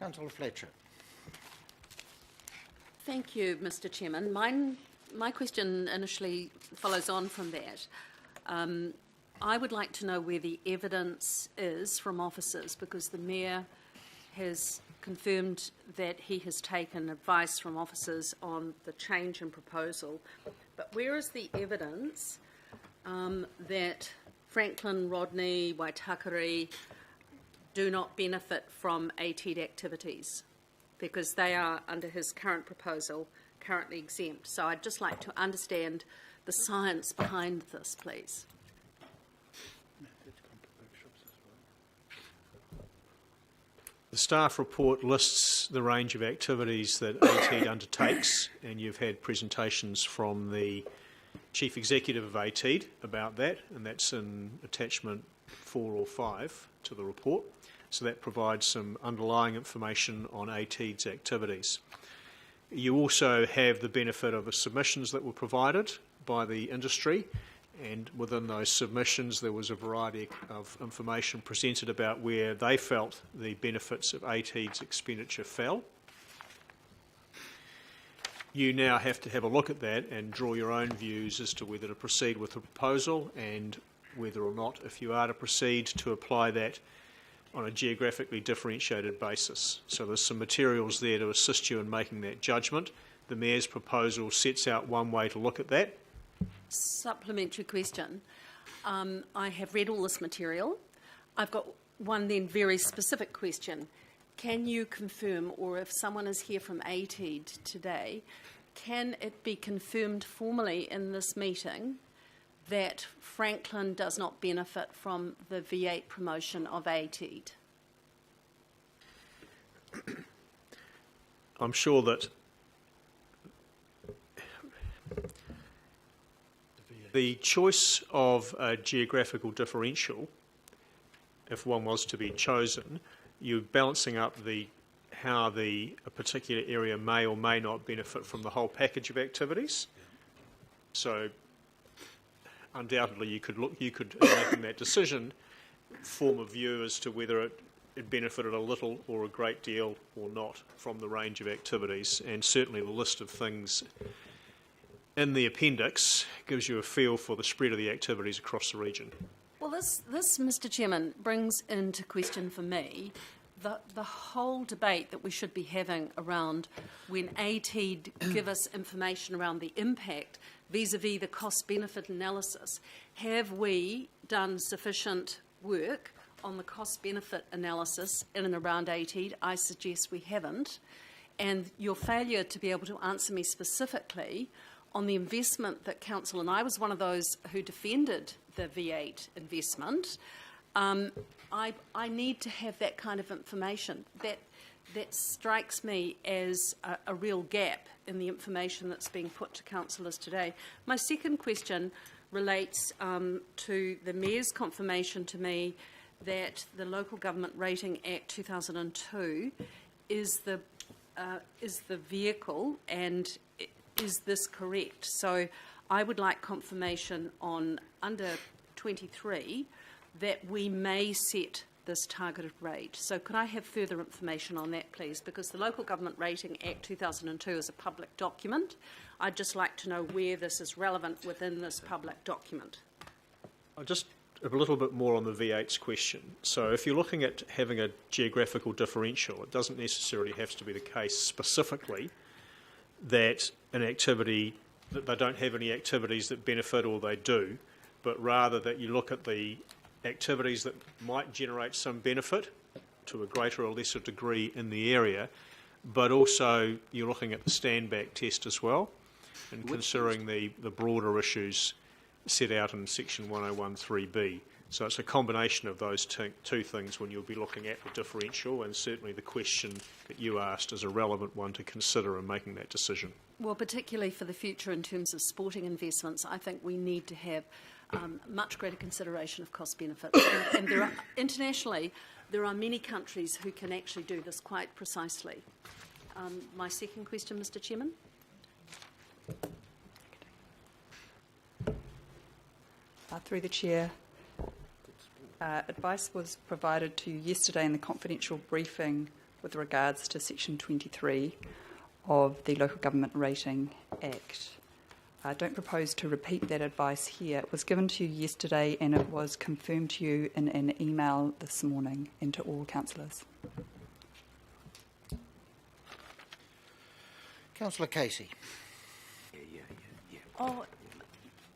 Councillor Fletcher. Thank you, Mr. Chairman. My question initially follows on from that. I would like to know where the evidence is from officers, because the Mayor has confirmed that he has taken advice from officers on the change in proposal. But where is the evidence that Franklin, Rodney, Waitakere do not benefit from ATED activities? Because they are, under his current proposal, currently exempt. So I'd just like to understand the science behind this, please. The staff report lists the range of activities that ATED undertakes, and you've had presentations from the Chief Executive of ATED about that, and that's in attachment 4 or 5 to the report. So that provides some underlying information on ATED's activities. You also have the benefit of the submissions that were provided by the industry, and within those submissions there was a variety of information presented about where they felt the benefits of ATED's expenditure fell. You now have to have a look at that and draw your own views as to whether to proceed with the proposal, and whether or not, if you are to proceed, to apply that on a geographically differentiated basis. So there's some materials there to assist you in making that judgment. The Mayor's proposal sets out one way to look at that. Supplementary question. I have read all this material. I've got one then very specific question. Can you confirm, or if someone is here from ATED today, can it be confirmed formally in this meeting that Franklin does not benefit from the V8 promotion of ATED? I'm sure that the choice of a geographical differential, if one was to be chosen, you're balancing up how a particular area may or may not benefit from the whole package of activities. So undoubtedly you could, in making that decision, form a view as to whether it benefited a little or a great deal or not from the range of activities, and certainly the list of things in the appendix gives you a feel for the spread of the activities across the region. Well, this, Mr. Chairman, brings into question for me the whole debate that we should be having around when ATED give us information around the impact vis-a-vis the cost-benefit analysis. Have we done sufficient work on the cost-benefit analysis in and around ATED? I suggest we haven't. And your failure to be able to answer me specifically on the investment that Council, and I was one of those who defended the V8 investment, I need to have that kind of information. That strikes me as a real gap in the information that's being put to councillors today. My second question relates to the Mayor's confirmation to me that the Local Government Rating Act 2002 is the vehicle, and is this correct? So I would like confirmation on under 23 that we may set this targeted rate. So could I have further information on that, please? Because the Local Government Rating Act 2002 is a public document. I'd just like to know where this is relevant within this public document. Just a little bit more on the V8's question. So if you're looking at having a geographical differential, it doesn't necessarily have to be the case specifically that an activity, that they don't have any activities that benefit or they do, but rather that you look at the activities that might generate some benefit to a greater or lesser degree in the area, but also you're looking at the stand-back test as well, and considering the broader issues set out in section 101(3)(b). So it's a combination of those two things when you'll be looking at the differential, and certainly the question that you asked is a relevant one to consider in making that decision. Well, particularly for the future in terms of sporting investments, I think we need to have much greater consideration of cost benefits. And there are, internationally, there are many countries who can actually do this quite precisely. My second question, Mr. Chairman. Through the Chair, advice was provided to you yesterday in the confidential briefing with regards to Section 23 of the Local Government Rating Act. I don't propose to repeat that advice here. It was given to you yesterday and it was confirmed to you in an email this morning and to all councillors. Councillor Casey. Oh,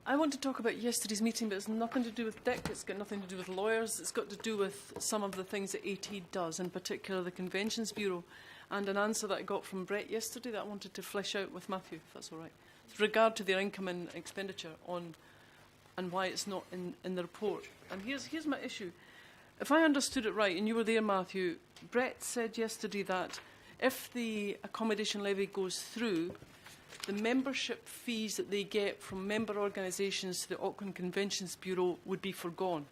I want to talk about yesterday's meeting, but it's nothing to do with Dick, it's got nothing to do with lawyers, it's got to do with some of the things that AT does, in particular the Conventions Bureau, and an answer that I got from Brett yesterday that I wanted to flesh out with Matthew, if that's all right. With regard to their income and expenditure on, and why it's not in the report. And here's my issue. If I understood it right, and you were there, Matthew, Brett said yesterday that if the accommodation levy goes through, the membership fees that they get from member organisations to the Auckland Conventions Bureau would be forgone.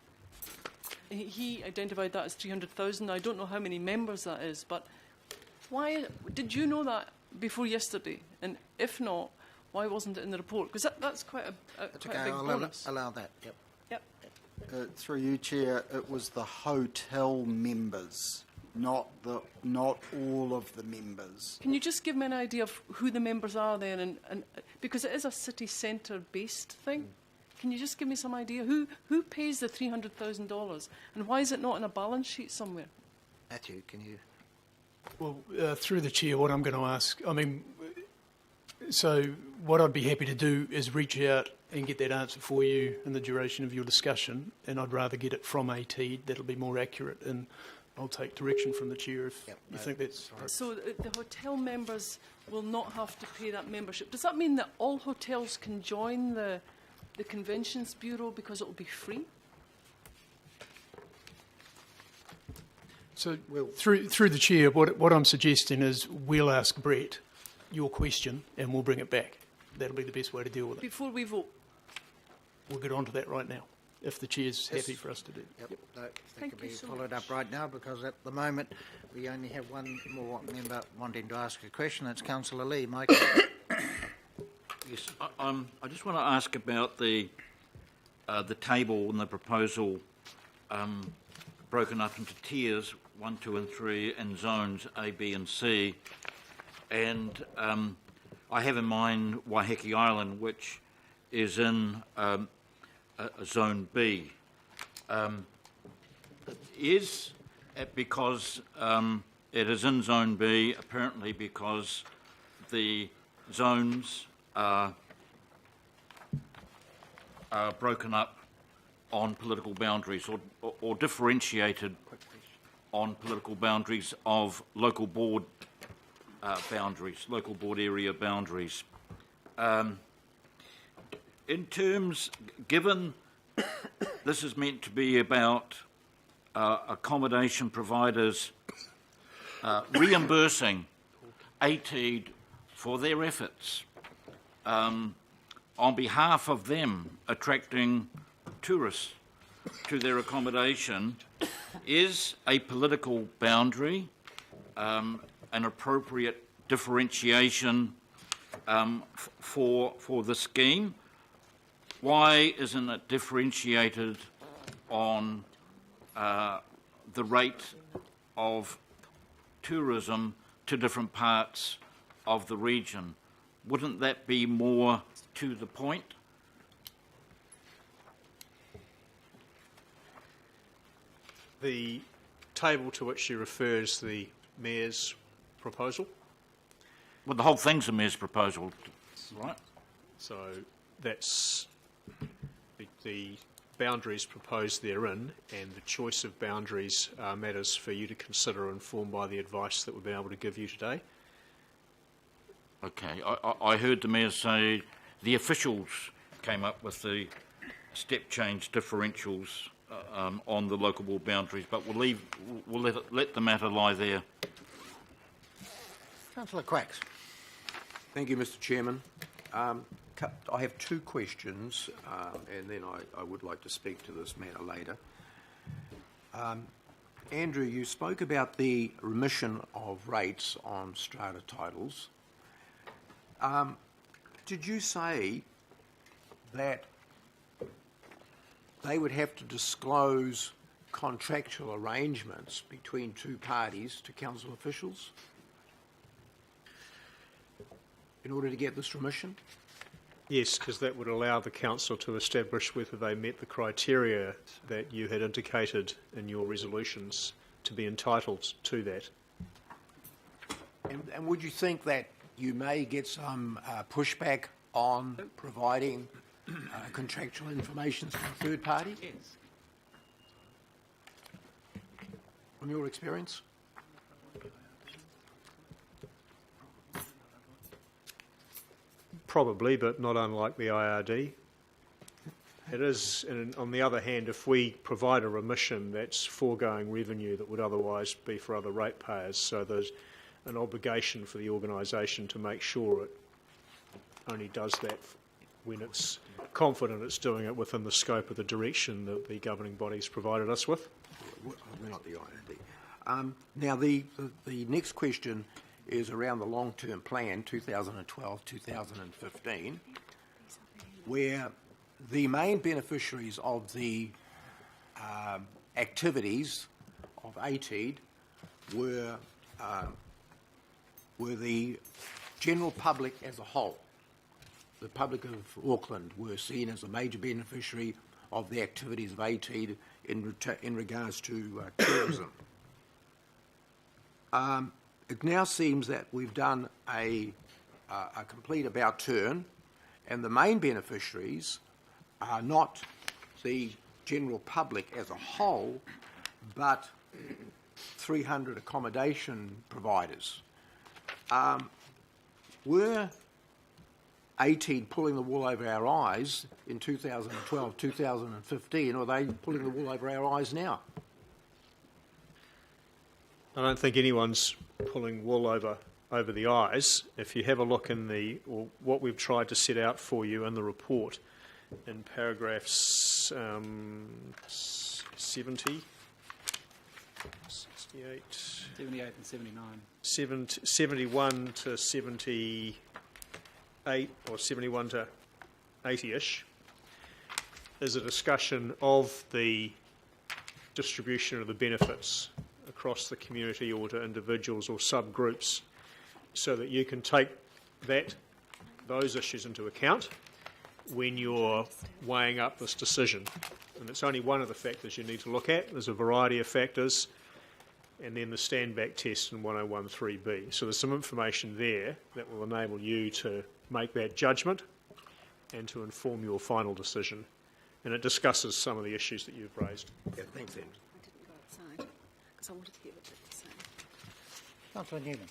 He identified that as 300,000. I don't know how many members that is, but why did you know that before yesterday? And if not, why wasn't it in the report? Because that's quite a big bonus. I'll allow that. Yep. Yep. Through you, Chair, it was the hotel members, not all of the members. Can you just give me an idea of who the members are then? And because it is a city centre based thing, can you just give me some idea who pays the $300,000 and why is it not in a balance sheet somewhere? Matthew, can you? Well, through the Chair, what I'm going to ask, so what I'd be happy to do is reach out and get that answer for you in the duration of your discussion, and I'd rather get it from AT. That'll be more accurate, and I'll take direction from the Chair if you think that's... So the hotel members will not have to pay that membership. Does that mean that all hotels can join the Conventions Bureau because it will be free? So through the Chair, what I'm suggesting is we'll ask Brett your question and we'll bring it back. That'll be the best way to deal with it. Before we vote? We'll get on to that right now, if the Chair's happy for us to do. Yep. No, that Thank can be you so followed much. up right now because at the moment we only have one more member wanting to ask a question. That's Councillor Lee. Michael. Yes, I just want to ask about the table and the proposal broken up into tiers 1, 2 and 3 and zones A, B and C. And I have in mind Waiheke Island, which is in Zone B. Is it because it is in Zone B, apparently because the zones are broken up on political boundaries or differentiated on political boundaries of local board boundaries, local board area boundaries. In terms, given this is meant to be about accommodation providers reimbursing ATEED for their efforts on behalf of them attracting tourists to their accommodation, is a political boundary an appropriate differentiation for the scheme? Why isn't it differentiated on the rate of tourism to different parts of the region? Wouldn't that be more to the point? The table to which she refers the Mayor's proposal. Well, the whole thing's a Mayor's proposal, right? So that's the boundaries proposed therein, and the choice of boundaries are matters for you to consider, informed by the advice that we'll be able to give you today. Okay, I heard the Mayor say the officials came up with the step change differentials on the local board boundaries, but we'll let the matter lie there. Councillor Quacks. Thank you, Mr. Chairman. I have two questions, and then I would like to speak to this matter later. Andrew, you spoke about the remission of rates on strata titles. Did you say that they would have to disclose contractual arrangements between two parties to council officials in order to get this remission? Yes, because that would allow the council to establish whether they met the criteria that you had indicated in your resolutions to be entitled to that. And would you think that you may get some pushback on providing contractual information to a third party? Yes. From your experience? Probably, but not unlike the IRD. It is, and on the other hand, if we provide a remission, that's foregoing revenue that would otherwise be for other ratepayers, so there's an obligation for the organisation to make sure it only does that when it's confident it's doing it within the scope of the direction that the governing body's provided us with. We're not the IRD. Now, the next question is around the long-term plan, 2012-2015, where the main beneficiaries of the activities of ATEED were the general public as a whole. The public of Auckland were seen as a major beneficiary of the activities of ATEED in regards to tourism. It now seems that we've done a complete about turn, and the main beneficiaries are not the general public as a whole, but 300 accommodation providers. Were ATEED pulling the wool over our eyes in 2012, 2015, or are they pulling the wool over our eyes now? I don't think anyone's pulling wool over the eyes. If you have a look in what we've tried to set out for you in the report, in paragraphs 70, 68, 78 and 79. 71 to 78, or 71 to 80-ish, is a discussion of the distribution of the benefits across the community or to individuals or subgroups, so that you can take those issues into account when you're weighing up this decision. And it's only one of the factors you need to look at. There's a variety of factors, and then the stand-back test in 1013B. So there's some information there that will enable you to make that judgment and to inform your final decision. And it discusses some of the issues that you've raised. Yeah, thanks, Andrew. I didn't go outside because I wanted to hear what they were saying. Councillor Newman.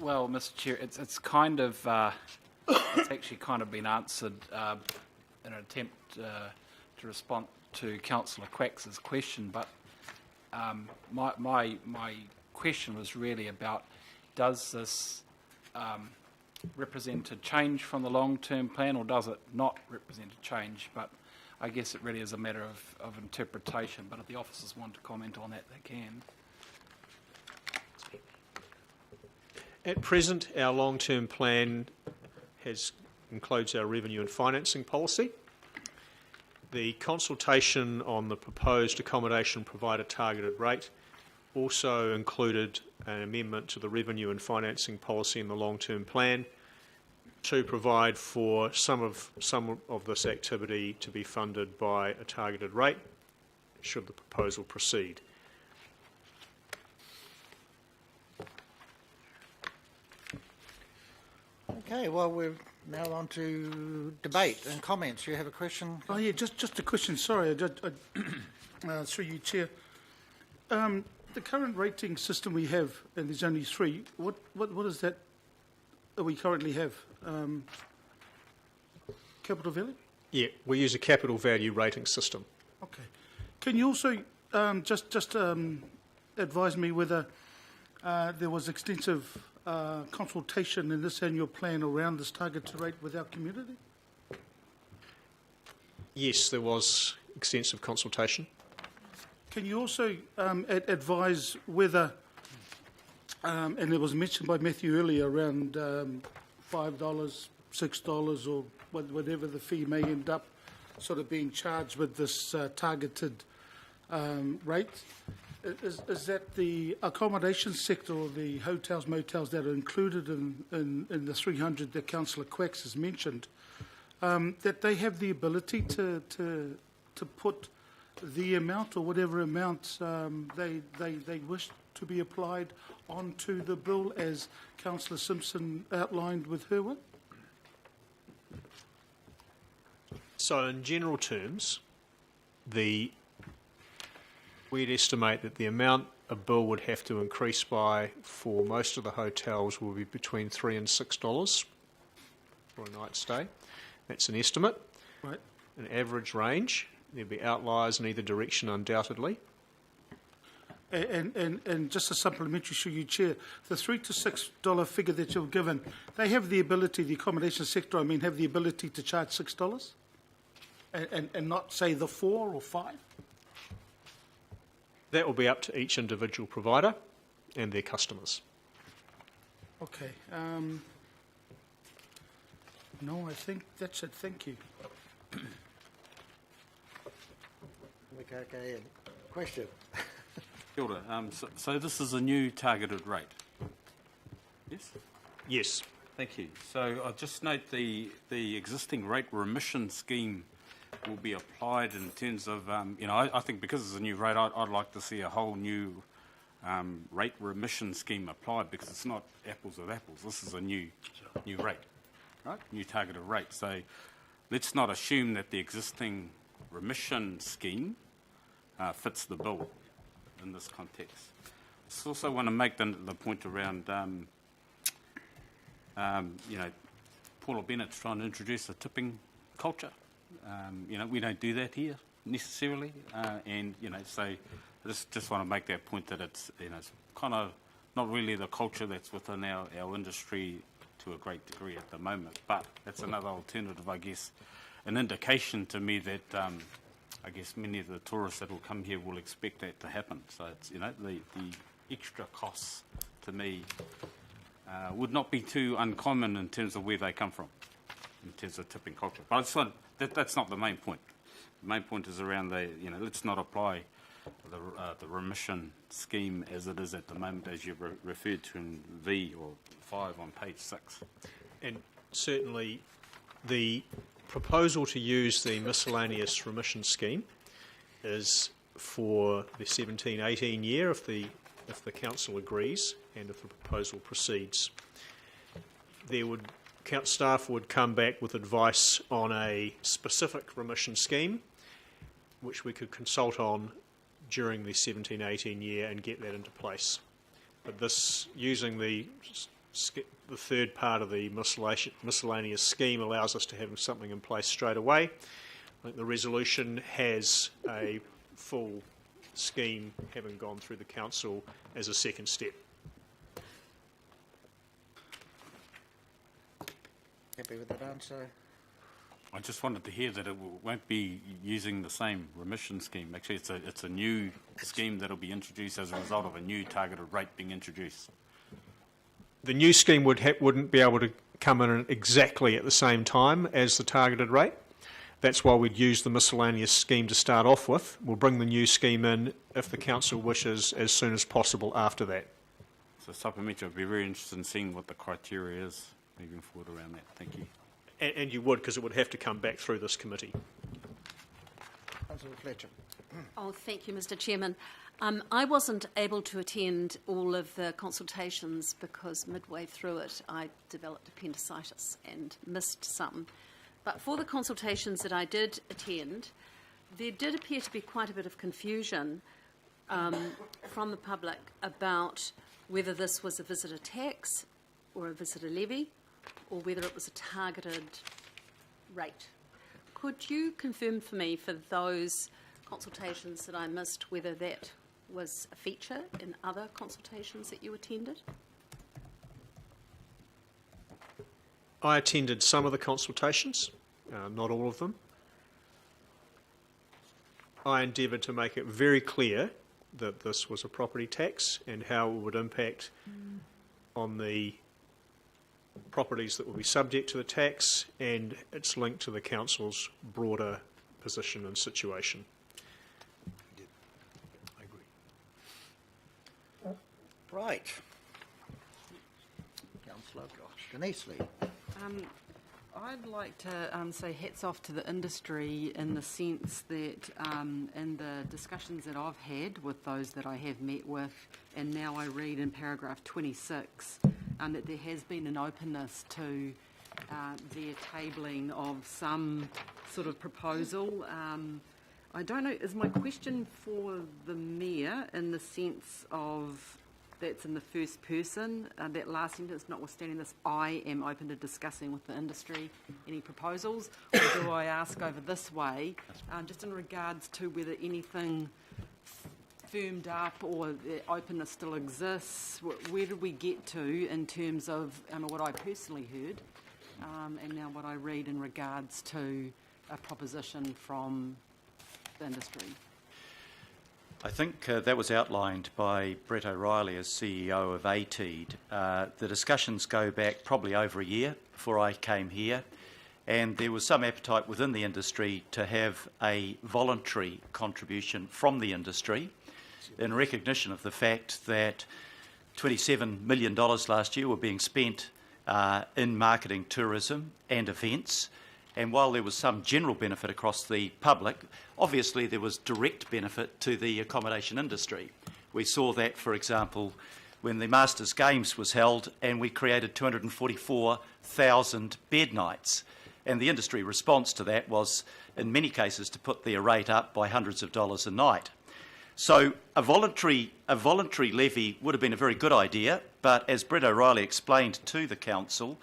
Well, Mr. Chair, it's kind of it's actually kind of been answered in an attempt to respond to Councillor Quacks's question, but my question was really about, does this represent a change from the long-term plan, or does it not represent a change? But I guess it really is a matter of interpretation, but if the officers want to comment on that, they can. At present, our long-term plan includes our revenue and financing policy. The consultation on the proposed accommodation provider targeted rate also included an amendment to the revenue and financing policy in the long-term plan to provide for some of this activity to be funded by a targeted rate should the proposal proceed. Okay, well, we're now on to debate and comments. You have a question? Oh, yeah, just a question. Sorry, through you, Chair. The current rating system we have, and there's only three, what is that we currently have? Capital value? Yeah, we use a capital value rating system. Okay. Can you also just advise me whether there was extensive consultation in this annual plan around this targeted rate with our community? Yes, there was extensive consultation. Can you also advise whether, and it was mentioned by Matthew earlier, around $5, $6, or whatever the fee may end up, sort of being charged with this targeted rate. Is that the accommodation sector or the hotels, motels that are included in the 300 that Councillor Quacks has mentioned, that they have the ability to put the amount or whatever amount they wish to be applied onto the bill as Councillor Simpson outlined with her one? So in general terms, we'd estimate that the amount a bill would have to increase by for most of the hotels will be between $3 and $6 for a night stay. That's an estimate. Right. An average range. There'll be outliers in either direction, undoubtedly. And just a supplementary, through you, Chair, the $3 to $6 figure that you've given, they have the ability, the accommodation sector, have the ability to charge $6 and not, say, the 4 or 5? That will be up to each individual provider and their customers. Okay. No, I think that's it. Thank you. Okay. Question. Kia ora. So this is a new targeted rate? Yes? Yes. Thank you. So I just note the existing rate remission scheme will be applied in terms of, I think because it's a new rate, I'd like to see a whole new rate remission scheme applied, because it's not apples with apples. This is a new rate, right? New targeted rate. So let's not assume that the existing remission scheme fits the bill in this context. I also want to make the point around, Paula Bennett's trying to introduce a tipping culture. We don't do that here necessarily, so I just want to make that point that it's kind of not really the culture that's within our industry to a great degree at the moment. But that's another alternative, I guess, an indication to me that I guess many of the tourists that will come here will expect that to happen. So it's the extra costs to me would not be too uncommon in terms of where they come from, in terms of tipping culture. But I just want that's not the main point. The main point is around let's not apply the remission scheme as it is at the moment, as you referred to in V or 5 on page 6. And certainly the proposal to use the miscellaneous remission scheme is for the 17-18 year if the council agrees and if the proposal proceeds. Staff would come back with advice on a specific remission scheme, which we could consult on during the 17-18 year and get that into place. But this, using the third part of the miscellaneous scheme, allows us to have something in place straight away. I think the resolution has a full scheme having gone through the council as a second step. Happy with that answer? I just wanted to hear that it won't be using the same remission scheme. Actually, it's a new scheme that will be introduced as a result of a new targeted rate being introduced. The new scheme wouldn't be able to come in exactly at the same time as the targeted rate. That's why we'd use the miscellaneous scheme to start off with. We'll bring the new scheme in, if the council wishes, as soon as possible after that. So supplementary, I'd be very interested in seeing what the criteria is moving forward around that. Thank you. And you would, because it would have to come back through this committee. Councillor Fletcher. Oh, thank you, Mr. Chairman. I wasn't able to attend all of the consultations because midway through it I developed appendicitis and missed some. But for the consultations that I did attend, there did appear to be quite a bit of confusion from the public about whether this was a visitor tax or a visitor levy, or whether it was a targeted rate. Could you confirm for me, for those consultations that I missed, whether that was a feature in other consultations that you attended? I attended some of the consultations, not all of them. I endeavoured to make it very clear that this was a property tax and how it would impact on the properties that will be subject to the tax and its link to the council's broader position and situation. I agree. Right. Councillor Denise Lee. I'd like to say hats off to the industry in the sense that in the discussions that I've had with those that I have met with, and now I read in paragraph 26, that there has been an openness to their tabling of some sort of proposal. I don't know, is my question for the Mayor in the sense of that's in the first person, that last sentence, notwithstanding this, I am open to discussing with the industry any proposals, or do I ask over this way, just in regards to whether anything firmed up or the openness still exists, where did we get to in terms of what I personally heard, and now what I read in regards to a proposition from the industry? I think that was outlined by Brett O'Reilly as CEO of ATEED. The discussions go back probably over a year before I came here, and there was some appetite within the industry to have a voluntary contribution from the industry in recognition of the fact that $27 million last year were being spent in marketing, tourism and events. And while there was some general benefit across the public, obviously there was direct benefit to the accommodation industry. We saw that, for example, when the Masters Games was held and we created 244,000 bed nights. And the industry response to that was, in many cases, to put their rate up by hundreds of dollars a night. So a voluntary levy would have been a very good idea, but as Brett O'Reilly explained to the council,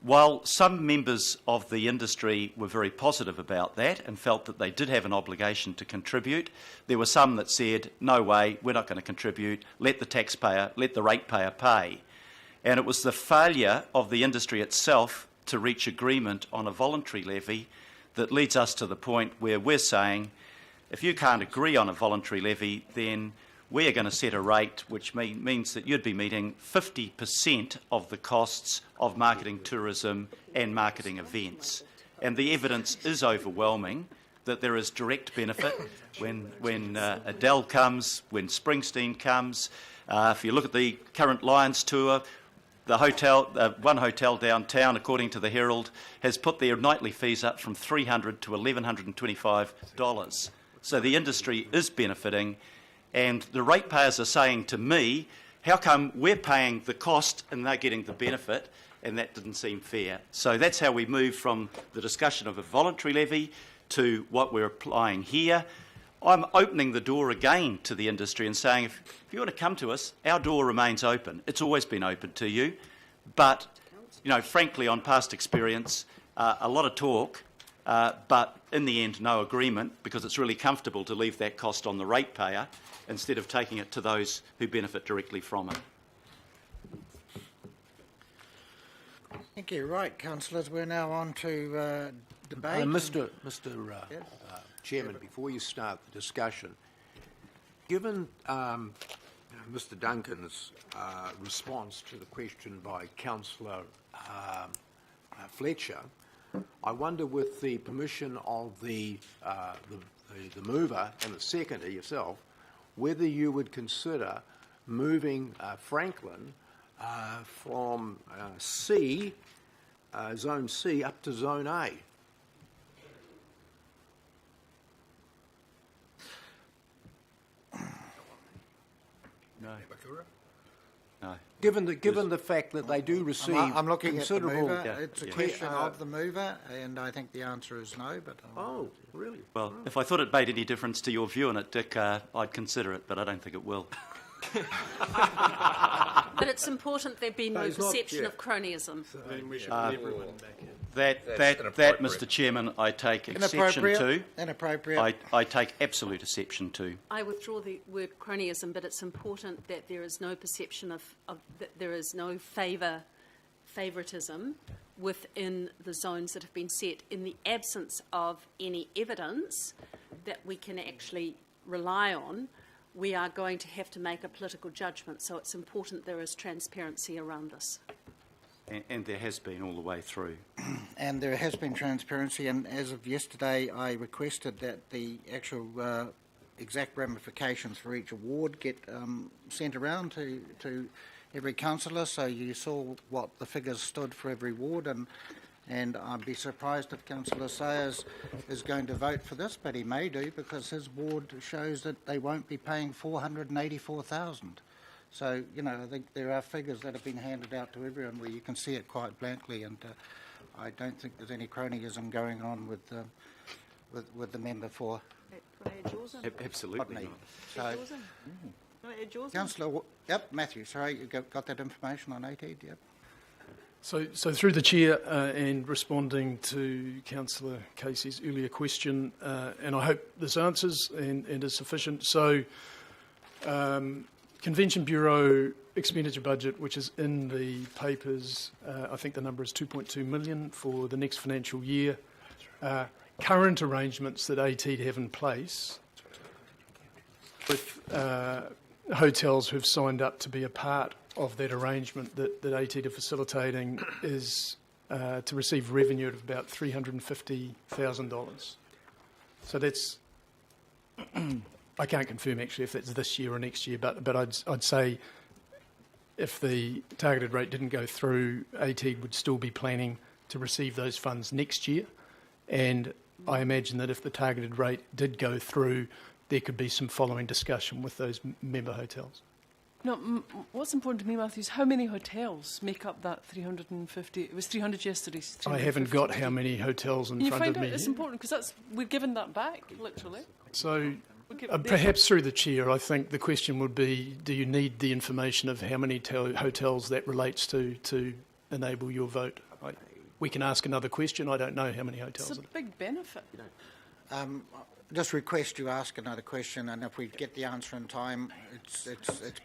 while some members of the industry were very positive about that and felt that they did have an obligation to contribute, there were some that said, no way, we're not going to contribute, let the taxpayer, let the ratepayer pay. And it was the failure of the industry itself to reach agreement on a voluntary levy that leads us to the point where we're saying, if you can't agree on a voluntary levy, then we are going to set a rate which means that you'd be meeting 50% of the costs of marketing tourism and marketing events. And the evidence is overwhelming that there is direct benefit when Adele comes, when Springsteen comes. If you look at the current Lions tour, the hotel, one hotel downtown, according to the Herald, has put their nightly fees up from $300 to $1,125. So the industry is benefiting. And the ratepayers are saying to me, how come we're paying the cost and they're getting the benefit? And that didn't seem fair. So that's how we moved from the discussion of a voluntary levy to what we're applying here. I'm opening the door again to the industry and saying, if you want to come to us, our door remains open. It's always been open to you. But, you know, frankly, on past experience, a lot of talk, but in the end, no agreement, because it's really comfortable to leave that cost on the ratepayer instead of taking it to those who benefit directly from it. Thank you. Right, councillors, we're now on to debate. Mr. Chairman, before you start the discussion, given Mr. Duncan's response to the question by Councillor Fletcher, I wonder, with the permission of the mover and the seconder yourself, whether you would consider moving Franklin from C, Zone C, up to Zone A. No. No. Given the fact that they do receive I'm looking considerable... at the mover. It's a question of the mover, and I think the answer is no. But oh, really? Well, if I thought it made any difference to your view on it, Dick, I'd consider it, but I don't think it will. But it's important there be no perception of cronyism. So then we should put everyone back in. That, Mr. Chairman, I take exception to. Inappropriate. I take absolute exception to. I withdraw the word cronyism, but it's important that there is no perception of that there is no favouritism within the zones that have been set in the absence of any evidence that we can actually rely on. We are going to have to make a political judgment, so it's important there is transparency around this. And there has been all the way through. And there has been transparency, and as of yesterday, I requested that the actual exact ramifications for each award get sent around to every councillor, so you saw what the figures stood for every ward, and I'd be surprised if Councillor Sayers is going to vote for this, but he may do, because his ward shows that they won't be paying $484,000. So, you know, I think there are figures that have been handed out to everyone where you can see it quite blankly, and I don't think there's any cronyism going on with the member for. Absolutely not. So, Councillor, yep, Matthew, sorry, you got that information on ATED, yep. So through the chair and responding to Councillor Casey's earlier question, and I hope this answers and is sufficient. So, Convention Bureau expenditure budget, which is in the papers, I think the number is 2.2 million for the next financial year. Current arrangements that ATED have in place with hotels who've signed up to be a part of that arrangement that ATED are facilitating is to receive revenue of about $350,000. So that's I can't confirm actually if that's this year or next year, but I'd say if the targeted rate didn't go through, ATED would still be planning to receive those funds next year. And I imagine that if the targeted rate did go through, there could be some following discussion with those member hotels. No, what's important to me, Matthew, is how many hotels make up that 350? It was 300 yesterday. I haven't got how many hotels in front of me. You find out it's important because we're giving that back, literally. So perhaps through the chair, I think the question would be, do you need the information of how many hotels that relates to enable your vote? We can ask another question. I don't know how many hotels. It's a big benefit. Just request you ask another question, and if we get the answer in time, it's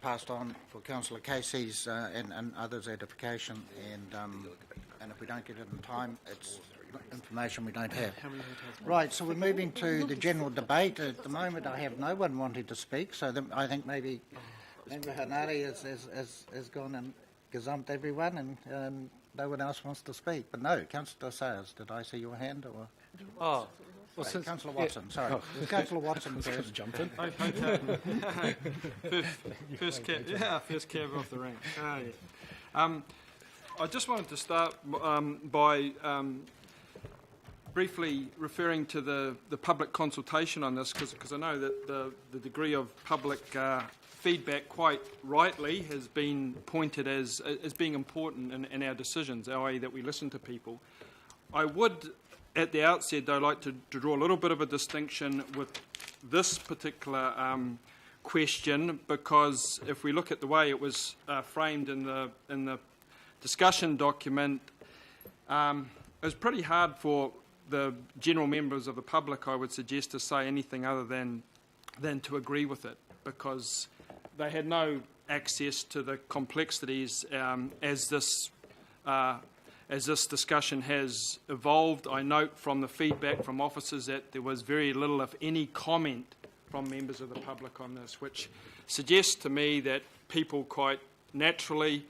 passed on for Councillor Casey's and others' edification, and if we don't get it in time, it's information we don't have. Right, so we're moving to the general debate. At the moment, I have no one wanting to speak, so I think maybe Member Hanari has gone and gazumped everyone, and no one else wants to speak. But no, Councillor Sayers, did I see your hand? Or? Oh. Well, Councillor Watson, sorry. Councillor Watson first. Jumped in. Okay. First cab off the rank. I just wanted to start by briefly referring to the public consultation on this, because I know that the degree of public feedback, quite rightly, has been pointed as being important in our decisions, i.e. that we listen to people. I would, at the outset, though, like to draw a little bit of a distinction with this particular question, because if we look at the way it was framed in the discussion document, it was pretty hard for the general members of the public, I would suggest, to say anything other than to agree with it, because they had no access to the complexities as this discussion has evolved. I note from the feedback from officers that there was very little, if any, comment from members of the public on this, which suggests to me that people quite naturally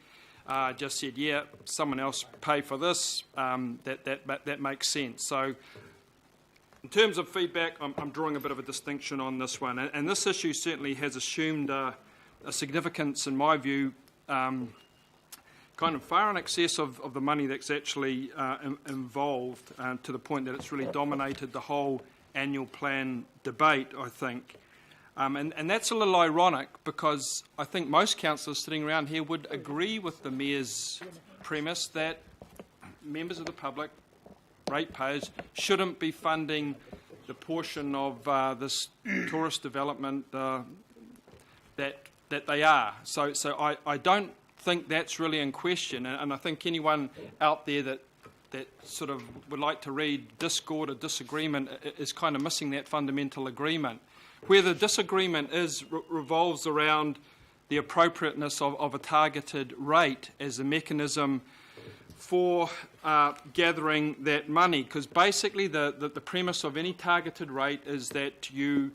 just said, yeah, someone else pay for this, that makes sense. So in terms of feedback, I'm drawing a bit of a distinction on this one. And this issue certainly has assumed a significance, in my view, kind of far in excess of the money that's actually involved, to the point that it's really dominated the whole annual plan debate, I think. And that's a little ironic, because I think most councillors sitting around here would agree with the Mayor's premise that members of the public, ratepayers, shouldn't be funding the portion of this tourist development that they are. So I don't think that's really in question, and I think anyone out there that sort of would like to read discord or disagreement is kind of missing that fundamental agreement. Where the disagreement revolves around the appropriateness of a targeted rate as a mechanism for gathering that money, because basically the premise of any targeted rate is that you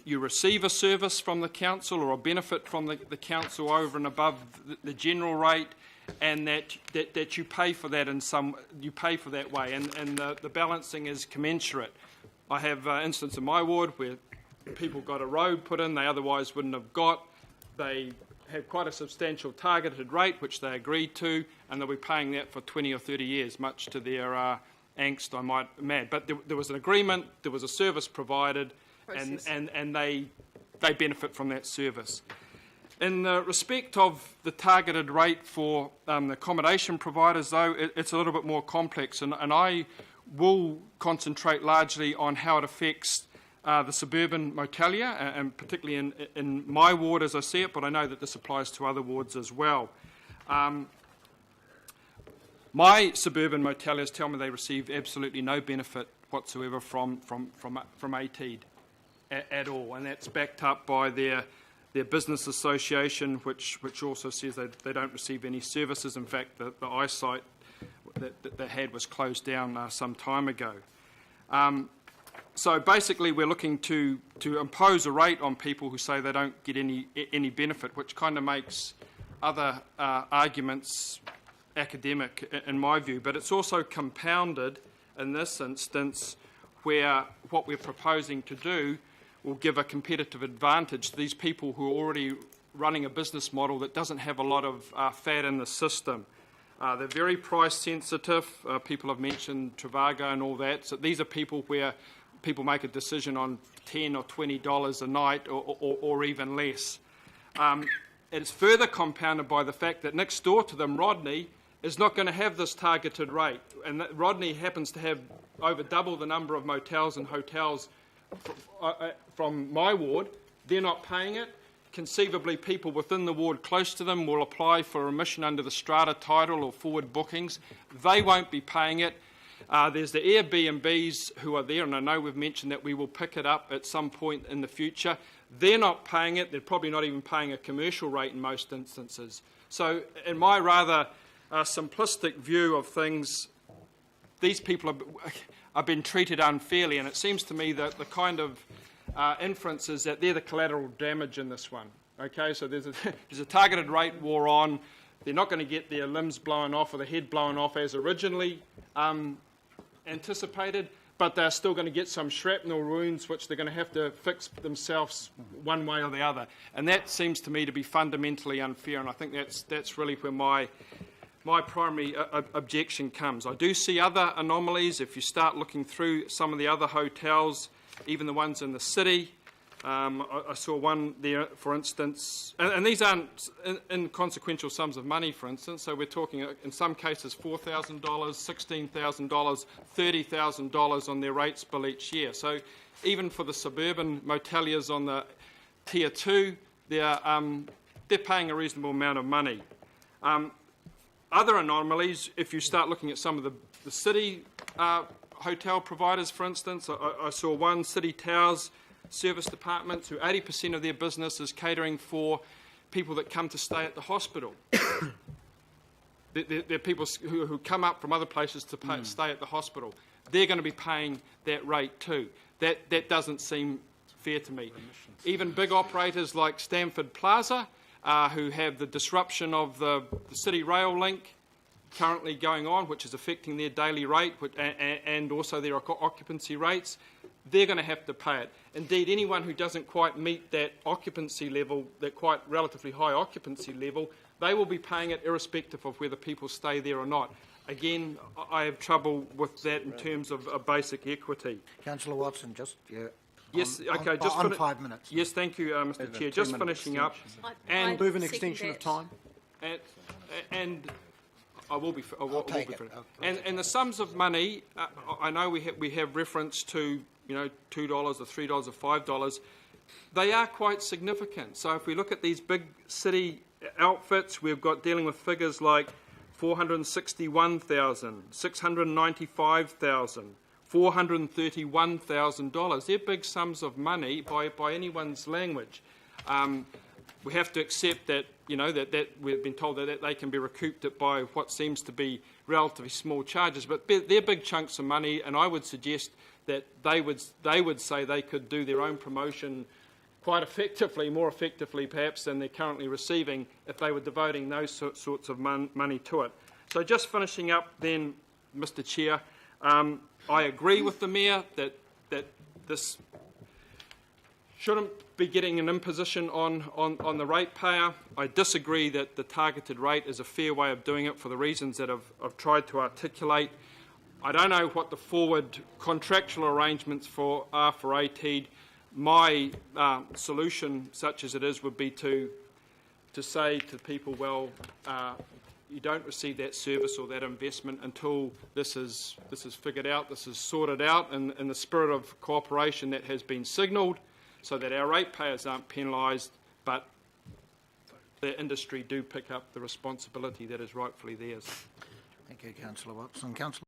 receive a service from the council or a benefit from the council over and above the general rate, and that you pay for that you pay for that way, and the balancing is commensurate. I have instance in my ward where people got a road put in they otherwise wouldn't have got. They have quite a substantial targeted rate, which they agreed to, and they'll be paying that for 20 or 30 years, much to their angst, I might add. But there was an agreement, there was a service provided, and they benefit from that service. In respect of the targeted rate for the accommodation providers, though, it's a little bit more complex, and I will concentrate largely on how it affects the suburban motelia, and particularly in my ward as I see it, but I know that this applies to other wards as well. My suburban moteliers tell me they receive absolutely no benefit whatsoever from ATEED at all, and that's backed up by their business association, which also says they don't receive any services. In fact, the eyesight that they had was closed down some time ago. So basically, we're looking to impose a rate on people who say they don't get any benefit, which kind of makes other arguments academic, in my view. But it's also compounded in this instance, where what we're proposing to do will give a competitive advantage to these people who are already running a business model that doesn't have a lot of fat in the system. They're very price sensitive. People have mentioned Trivago and all that. So these are people where people make a decision on $10 or $20 a night or even less. It's further compounded by the fact that next door to them, Rodney, is not going to have this targeted rate. And Rodney happens to have over double the number of motels and hotels from my ward. They're not paying it. Conceivably, people within the ward close to them will apply for admission under the strata title or forward bookings. They won't be paying it. There's the Airbnbs who are there, and I know we've mentioned that we will pick it up at some point in the future. They're not paying it. They're probably not even paying a commercial rate in most instances. So in my rather simplistic view of things, these people are being treated unfairly, and it seems to me that the kind of inference is that they're the collateral damage in this one. Okay, so there's a targeted rate war on. They're not going to get their limbs blown off or the head blown off as originally anticipated, but they're still going to get some shrapnel wounds which they're going to have to fix themselves one way or the other. And that seems to me to be fundamentally unfair, and I think that's really where my primary objection comes. I do see other anomalies. If you start looking through some of the other hotels, even the ones in the city, I saw one there, for instance, and these aren't inconsequential sums of money, for instance, so we're talking in some cases $4,000, $16,000, $30,000 on their rates bill each year. So even for the suburban moteliers on the Tier 2, they're paying a reasonable amount of money. Other anomalies, if you start looking at some of the city hotel providers, for instance, I saw one, City Towers Service Departments, who 80% of their business is catering for people that come to stay at the hospital. They're people who come up from other places to stay at the hospital. They're going to be paying that rate too. That doesn't seem fair to me. Even big operators like Stamford Plaza, who have the disruption of the City Rail link currently going on, which is affecting their daily rate and also their occupancy rates, they're going to have to pay it. Indeed, anyone who doesn't quite meet that occupancy level, that quite relatively high occupancy level, they will be paying it irrespective of whether people stay there or not. Again, I have trouble with that in terms of a basic equity. Councillor Watson, just... Yes, okay, just on 5 minutes. Yes, thank you, Mr. Chair. Just finishing up. And move an extension of time. And I will be finished. And the sums of money, I know we have reference to, $2 or $3 or $5. They are quite significant. So if we look at these big city outfits, we've got dealing with figures like $461,000, $695,000. $431,000. They're big sums of money by anyone's language. We have to accept that, that we've been told that they can be recouped by what seems to be relatively small charges, but they're big chunks of money, and I would suggest that they would say they could do their own promotion quite effectively, more effectively perhaps than they're currently receiving if they were devoting those sorts of money to it. So just finishing up then, Mr Chair, I agree with the Mayor that this shouldn't be getting an imposition on the ratepayer. I disagree that the targeted rate is a fair way of doing it for the reasons that I've tried to articulate. I don't know what the forward contractual arrangements are for ATEED. My solution, such as it is, would be to say to people, well, you don't receive that service or that investment until this is figured out, this is sorted out in the spirit of cooperation that has been signalled, so that our ratepayers aren't penalised, but the industry do pick up the responsibility that is rightfully theirs. Thank you, Councillor Watson. Councillor